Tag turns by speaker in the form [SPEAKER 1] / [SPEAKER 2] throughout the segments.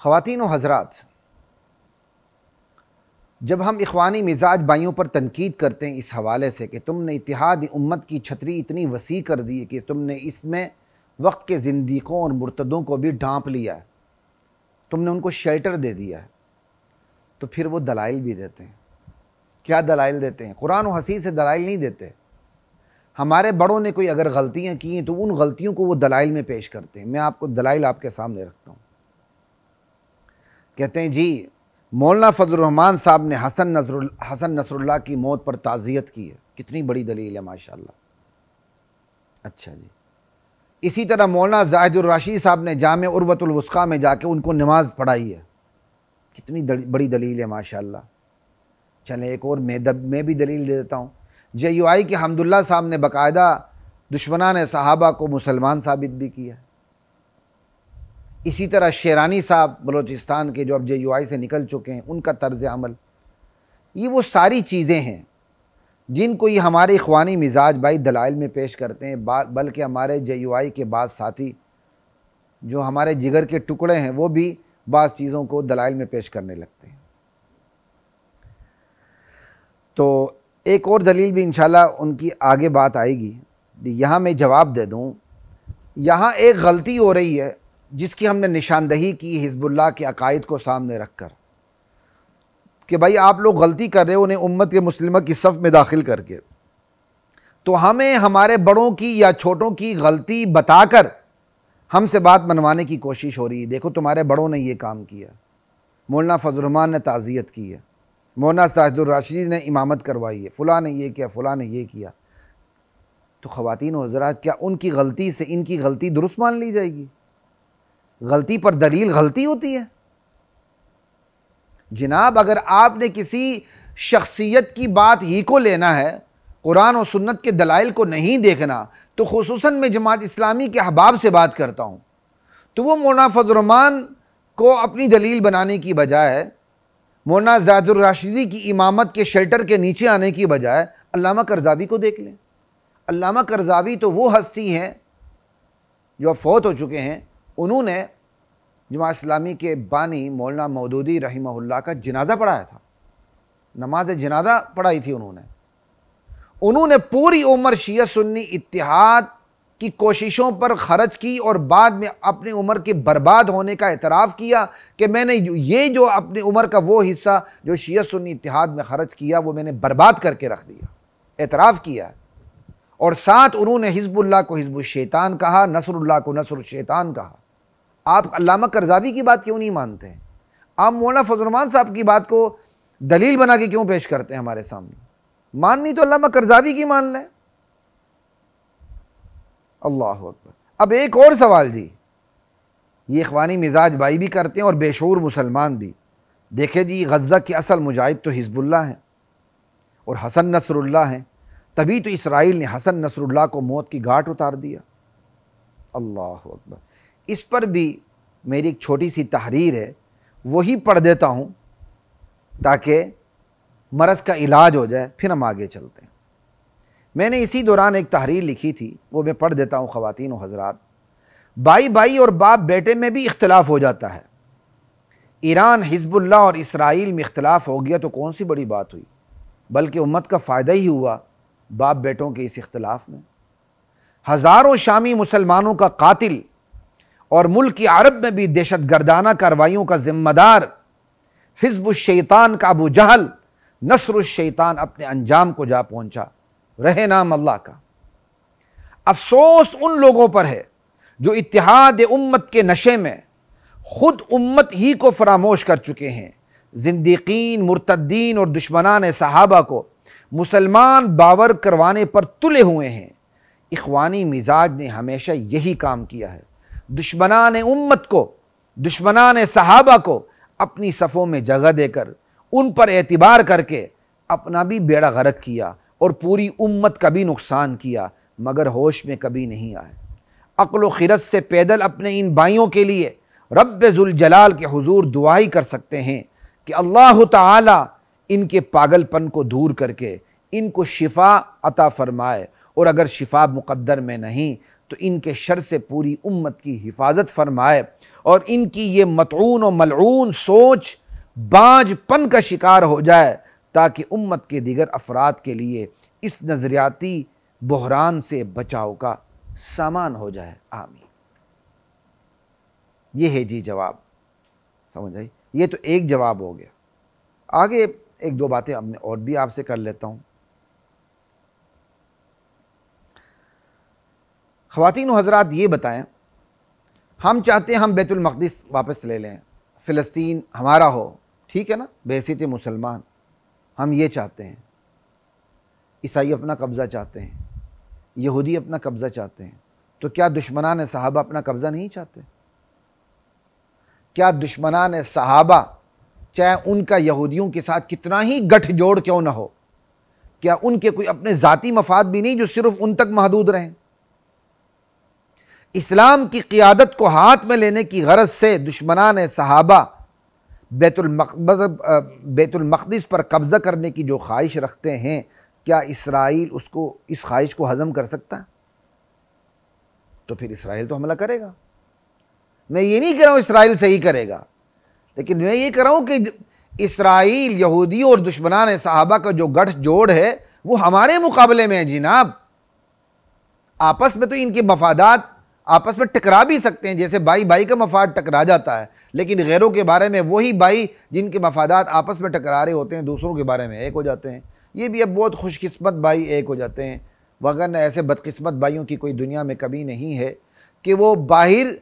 [SPEAKER 1] ख़वातीन व हज़रात, जब हम इख़वानी मिजाज भाइयों पर तनकीद करते हैं इस हवाले से कि तुमने इत्तिहाद उम्मत की छतरी इतनी वसी कर दी है कि तुमने इसमें वक्त के ज़िंदीक़ों और मुर्तदों को भी ढांप लिया है, तुमने उनको शेल्टर दे दिया है, तो फिर वो दलाइल भी देते हैं। क्या दलाइल देते हैं? कुरान और हदीस से दलाइल नहीं देते। हमारे बड़ों ने कोई अगर गलतियाँ की हैं तो उन गलतियों को वो दलाइल में पेश करते हैं। मैं आपको दलाइल आपके सामने रखता हूँ। कहते हैं जी, मौलाना फजलुर्रहमान साहब ने हसन नसरुल्लाह की मौत पर ताज़ियत की है। कितनी बड़ी दलील है माशाअल्लाह। अच्छा जी, इसी तरह मौलाना ज़ाहिदुर राशिद साहब ने जामे उर्वतुल वुस्क़ा में जाके उनको नमाज पढ़ाई है। कितनी बड़ी दलील है माशाअल्लाह। चले एक और मैं भी दलील दे देता हूँ। JUI के हम्दुल्लाह साहब ने बाकायदा दुश्मनान सहाबा को मुसलमान साबित भी किया। इसी तरह शेरानी साहब बलूचिस्तान के, जो अब JUI से निकल चुके हैं, उनका तर्ज़ अमल, ये वो सारी चीज़ें हैं जिनको ये हमारे इख़वानी मिजाज भाई दलाइल में पेश करते हैं। बल्कि हमारे JUI के बाद साथी जो हमारे जिगर के टुकड़े हैं वो भी बाज़ चीज़ों को दलाइल में पेश करने लगते हैं। तो एक और दलील भी इंशाल्लाह उनकी आगे बात आएगी। यहाँ मैं जवाब दे दूँ, यहाँ एक गलती हो रही है जिसकी हमने निशानदही की हिज़्बुल्लाह के अकायद को सामने रख कर कि भाई आप लोग गलती कर रहे हो उन्हें उम्मत के मुस्लिमा की सफ़ में दाखिल करके। तो हमें हमारे बड़ों की या छोटों की गलती बताकर हमसे बात मनवाने की कोशिश हो रही है। देखो तुम्हारे बड़ों ने ये काम किया, मौलाना फजलुर्रहमान ने ताज़ियत की है, मौलाना ज़ाहिदुर राशिद ने इमामत करवाई है, फ़लाँ ने ये किया, फ़लाँ ने ये किया। तो ख़वातीन व हज़रात, क्या उनकी गलती से इनकी गलती दुरुस्त मान ली जाएगी? गलती पर दलील गलती होती है जनाब। अगर आपने किसी शख्सियत की बात ही को लेना है, कुरान और सुन्नत के दलाइल को नहीं देखना, तो खुसूसन मैं जमात इस्लामी के अहबाब से बात करता हूँ, तो वो मौलाना फजलुर्रहमान को अपनी दलील बनाने की बजाय, मौलाना ज़ाहिदुर राशिदी की इमामत के शेल्टर के नीचे आने की बजाय अल्लामा करज़ावी को देख लें। अल्लामा करज़ावी तो वो हस्ती हैं जो अब फौत हो चुके हैं। उन्होंने जमात इस्लामी के बानी मौलाना मौदूदी रहमहुल्लाह का जनाजा पढ़ाया था, नमाज जनाजा पढ़ाई थी उन्होंने पूरी उम्र शिया सुन्नी इत्तिहाद की कोशिशों पर खर्च की और बाद में अपनी उम्र के बर्बाद होने का एतराफ़ किया कि मैंने ये जो अपनी उम्र का वो हिस्सा जो शिया सुन्नी इत्तिहाद में खर्च किया वो मैंने बर्बाद करके रख दिया, एतराफ़ किया। और साथ उन्होंने हिज़्बुल्लाह को हिज़्बुश शैतान कहा, नसरुल्लाह को नसरुश शैतान कहा। आप अल्लामा करज़ावी की बात क्यों नहीं मानते हैं? आप मौलाना फजलुर्रहमान साहब की बात को दलील बना के क्यों पेश करते हैं हमारे सामने? माननी तो अल्लामा करज़ावी की मान लें। अल्लाह अकबर। अब एक और सवाल जी, ये इख़वानी मिजाज भाई भी करते हैं और बेशूर मुसलमान भी। देखे जी, गज़्ज़ा के असल मुजाहिद तो हिज़्बुल्लाह हैं और हसन नसरुल्लाह हैं, तभी तो इसराइल ने हसन नसरुल्लाह को मौत की घाट उतार दिया। अल्लाह अकबर। इस पर भी मेरी एक छोटी सी तहरीर है, वही पढ़ देता हूँ ताकि मरज़ का इलाज हो जाए, फिर हम आगे चलते हैं। मैंने इसी दौरान एक तहरीर लिखी थी, वो मैं पढ़ देता हूँ। ख़वातीन व हज़रात, भाई भाई और बाप बेटे में भी इख्तिलाफ़ हो जाता है। ईरान, हिज़्बुल्लाह और इसराइल में इख्तिलाफ़ हो गया तो कौन सी बड़ी बात हुई, बल्कि उम्मत का फ़ायदा ही हुआ बाप बेटों के इस इख्तिलाफ़ में। हज़ारों शामी मुसलमानों का कातिल और मुल्क की अरब में भी दहशत गर्दाना कार्रवाइयों का ज़िम्मेदार हिज़्बुश शैतान का अबू जहल नसरुश शैतान अपने अंजाम को जा पहुंचा, रहे नाम अल्लाह का। अफसोस उन लोगों पर है जो इत्तिहाद उम्मत के नशे में खुद उम्मत ही को फरामोश कर चुके हैं। जिंदीकीन, मुर्तद्दीन और दुश्मनान सहाबा को मुसलमान बावर करवाने पर तुले हुए हैं। इख़वानी मिजाज ने हमेशा यही काम किया है, दुश्मनान उम्मत को, दुश्मनान सहाबा को अपनी सफ़ों में जगह देकर उन पर एतबार करके अपना भी बेड़ा गर्क किया और पूरी उम्मत का भी नुकसान किया, मगर होश में कभी नहीं आए। अक्ल व खिरत से पैदल अपने इन भाइयों के लिए रब्बे ज़ुल जलाल के हुजूर दुआ ही कर सकते हैं कि अल्लाह ताला इनके पागलपन को दूर करके इनको शिफा अता फरमाए, और अगर शिफा मुक़द्दर में नहीं तो इनके शर से पूरी उम्मत की हिफाजत फरमाए और इनकी ये मतऊन और मलऊन सोच बांझपन का शिकार हो जाए, ताकि उम्मत के दीगर अफराद के लिए इस नज़रियाती बहरान से बचाव का सामान हो जाए। आमीन। ये है जी जवाब, समझ आई। ये तो एक जवाब हो गया। आगे एक दो बातें अब मैं और भी आपसे कर लेता हूँ। ख़वातीन व हज़रात, ये बताएं, हम चाहते हैं हम बैतुल मक़दिस वापस ले लें, फ़िलिस्तीन हमारा हो, ठीक है ना, बहैसियत मुसलमान हम ये चाहते हैं। ईसाई अपना कब्ज़ा चाहते हैं, यहूदी अपना कब्ज़ा चाहते हैं, तो क्या दुश्मनान सहाबा अपना कब्ज़ा नहीं चाहते? क्या दुश्मनान सहाबा, चाहे उनका यहूदियों के साथ कितना ही गठजोड़ क्यों ना हो, क्या उनके कोई अपने ज़ाती मफाद भी नहीं जो सिर्फ उन तक महदूद रहें? इस्लाम की क़ियादत को हाथ में लेने की गरज से दुश्मनान सहाबा बैतुल मक़दिस पर कब्ज़ा करने की जो ख्वाहिश रखते हैं, क्या इसराइल उसको, इस ख्वाहिश को हज़म कर सकता है? तो फिर इसराइल तो हमला करेगा। मैं ये नहीं कह रहा हूँ इसराइल सही करेगा, लेकिन मैं ये कह रहा हूँ कि इसराइल, यहूदी और दुश्मनान सहाबा का जो गठजोड़ है वो हमारे मुकाबले में है जनाब। आपस में तो इनके मफादात आपस में टकरा भी सकते हैं, जैसे भाई भाई का मफाद टकरा जाता है, लेकिन गैरों के बारे में वही भाई जिनके मफादात आपस में टकरा रहे होते हैं दूसरों के बारे में एक हो जाते हैं। ये भी अब बहुत खुशकिस्मत भाई एक हो जाते हैं, वगरना ऐसे बदकिस्मत भाइयों की कोई दुनिया में कभी नहीं है कि वो बाहर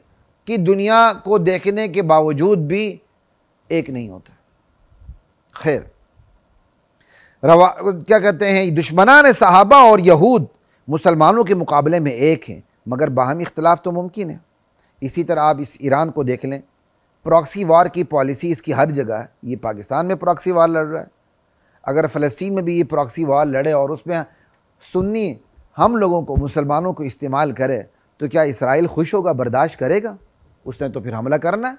[SPEAKER 1] की दुनिया को देखने के बावजूद भी एक नहीं होता। खैर, क्या कहते हैं, दुश्मनान सहाबा और यहूद मुसलमानों के मुकाबले में एक हैं, मगर बाहमी इख्तलाफ तो मुमकिन है। इसी तरह आप इस ईरान को देख लें, प्रॉक्सी वार की पॉलिसी इसकी हर जगह है। ये पाकिस्तान में प्रॉक्सी वार लड़ रहा है, अगर फ़लस्तीन में भी ये प्रॉक्सी वार लड़े और उसमें सुन्नी हम लोगों को, मुसलमानों को इस्तेमाल करे, तो क्या इसराइल खुश होगा, बर्दाश्त करेगा? उसने तो फिर हमला करना है।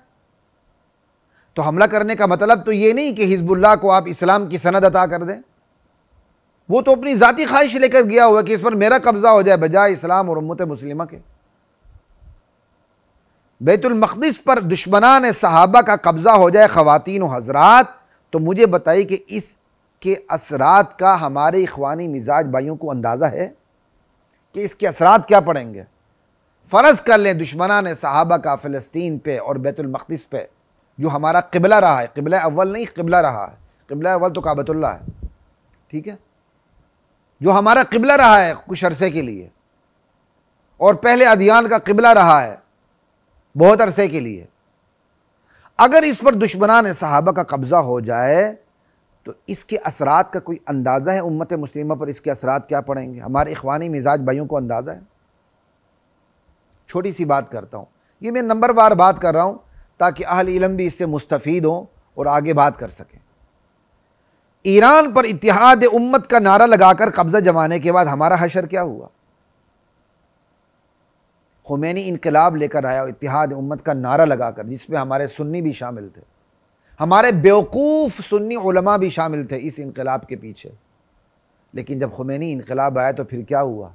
[SPEAKER 1] तो हमला करने का मतलब तो ये नहीं कि हिजबुल्लाह को आप इस्लाम की सनद अता कर दें। वो तो अपनी ज़ाती ख्वाहिश लेकर गया हुआ कि इस पर मेरा कब्ज़ा हो जाए, बजाय इस्लाम और उम्मत मुस्लिमा के। बैतुल मक़दिस पर दुश्मनान सहाबा का कब्ज़ा हो जाए ख़वातीन व हज़रात, तो मुझे बताइए कि इसके असरात का हमारे इख़वानी मिजाज भाइयों को अंदाज़ा है कि इसके असरात क्या पड़ेंगे? फ़र्ज़ कर लें दुश्मनान सहाबा का फ़लस्तीन पे और बैतुल मक़दिस पे, जो हमारा क़िबला रहा है, क़िबला अव्वल नहीं, क़िबला रहा है, क़िबला अव्वल तो काबतुल्लाह है, ठीक है, जो हमारा क़िबला रहा है कुछ अरसे के लिए, और पहले अदियान का क़िबला रहा है बहुत अरसे के लिए। अगर इस पर दुश्मनान सहाबा का कब्ज़ा हो जाए तो इसके असरात का कोई अंदाज़ा है? उम्मत मुस्लिमा पर इसके असरात क्या पड़ेंगे? हमारे इख़वानी मिजाज भाइयों को अंदाज़ा है? छोटी सी बात करता हूँ, ये मैं नंबरवार बात कर रहा हूँ ताकि अहल इल्म भी इससे मुस्तफ़ीद हों और आगे बात कर सकें। ईरान पर इत्तिहाद उम्मत का नारा लगाकर कब्ज़ा जमाने के बाद हमारा हशर क्या हुआ? खुमैनी इनकलाब लेकर आया, इत्तिहाद उम्मत का नारा लगाकर, जिसमें हमारे सुन्नी भी शामिल थे, हमारे बेवकूफ़ सुन्नी उलमा भी शामिल थे इस इनकलाब के पीछे। लेकिन जब खुमैनी इनकलाब आया तो फिर क्या हुआ?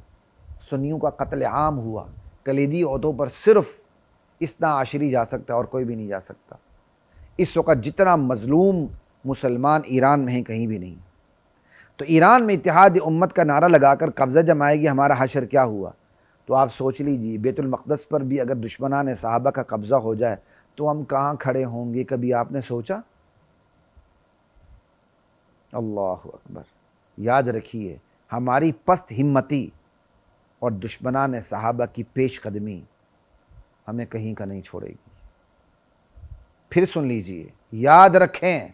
[SPEAKER 1] सुन्नियों का कत्ल आम हुआ। कलीदी ओहदों पर सिर्फ इस्ना आशरी जा सकता है और कोई भी नहीं जा सकता। इस वक्त जितना मज़लूम मुसलमान ईरान में हैं कहीं भी नहीं। तो ईरान में इत्तिहाद उम्मत का नारा लगाकर कब्ज़ा जमाएगी, हमारा हशर क्या हुआ? तो आप सोच लीजिए, बैतुल मक़दस पर भी अगर दुश्मनान सहाबा का कब्ज़ा हो जाए तो हम कहाँ खड़े होंगे? कभी आपने सोचा? अल्लाहु अकबर। याद रखिए, हमारी पस्त हिम्मती और दुश्मनान सहाबा की पेश कदमी हमें कहीं का नहीं छोड़ेगी। फिर सुन लीजिए, याद रखें,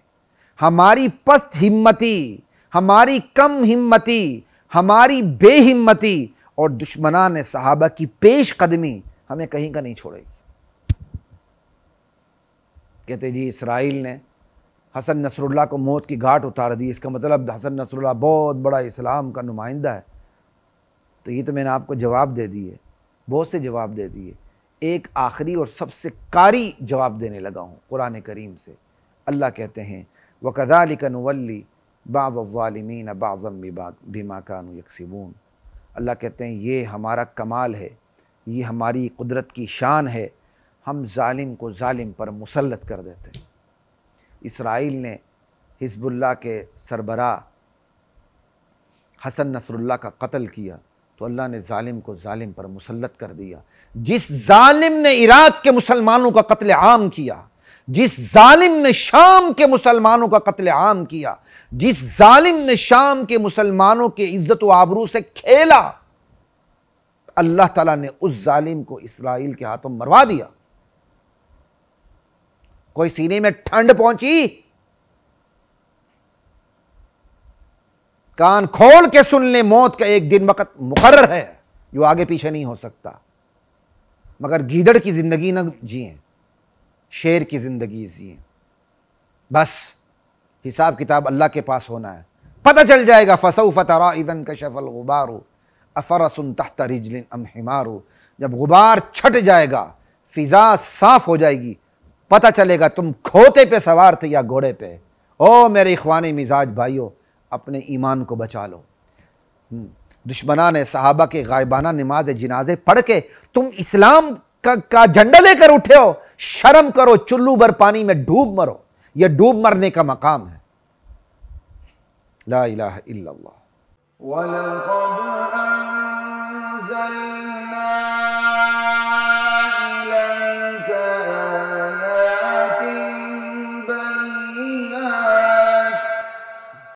[SPEAKER 1] हमारी पस्त हिम्मती, हमारी कम हिम्मती, हमारी बेहिम्मती और दुश्मनान सहाबा की पेश कदमी हमें कहीं का नहीं छोड़ेगी। कहते जी इसराइल ने हसन नसरुल्लाह को मौत की घाट उतार दी, इसका मतलब हसन नसरुल्लाह बहुत बड़ा इस्लाम का नुमाइंदा है। तो ये तो मैंने आपको जवाब दे दिए, बहुत से जवाब दे दिए। एक आखिरी और सबसे कारी जवाब देने लगा हूँ कुरान करीम से। अल्लाह कहते हैं वकज़ालिक नुवल्ली बाज़ अज़्ज़ालिमीन बाज़म बिमा कानू यक्सिबून। अल्लाह कहते हैं ये हमारा कमाल है ये हमारी कुदरत की शान है, हम जालिम को जालिम पर मुसल्लत कर देते हैं। इसराइल ने हिज़्बुल्लाह के सरबरा हसन नसरुल्लाह का कत्ल किया तो अल्लाह ने जालिम को जालिम पर मुसल्लत कर दिया। जिस जालिम ने इराक के मुसलमानों का कत्ल आम किया, जिस जालिम ने शाम के मुसलमानों का कत्ल आम किया, जिस जालिम ने शाम के मुसलमानों के इज्जत व आबरू से खेला, अल्लाह ताला ने उस जालिम को इसराइल के हाथों मरवा दिया। कोई सीने में ठंड पहुंची? कान खोल के सुन ले, मौत का एक दिन वक्त मुकर्रर है जो आगे पीछे नहीं हो सकता। मगर गीदड़ की जिंदगी न जिए, शेर की जिंदगी जिए। बस हिसाब किताब अल्लाह के पास होना है, पता चल जाएगा। फसौफ तरा इदन कशफल गुबारो अफरसुन तहत रिजलिन अम हिमारो। जब गुबार छट जाएगा, फिजा साफ हो जाएगी, पता चलेगा तुम खोते पे सवार थे या घोड़े पे। ओ मेरे इख्वानी मिजाज भाइयों, अपने ईमान को बचा लो। दुश्मनान सहाबा के गायबाना नमाज जिनाजे पढ़ के तुम इस्लाम का झंडा लेकर उठे हो। शर्म करो, चुल्लू भर पानी में डूब मरो, यह डूब मरने का मकाम है। ला इलाहा इल्लल्लाह।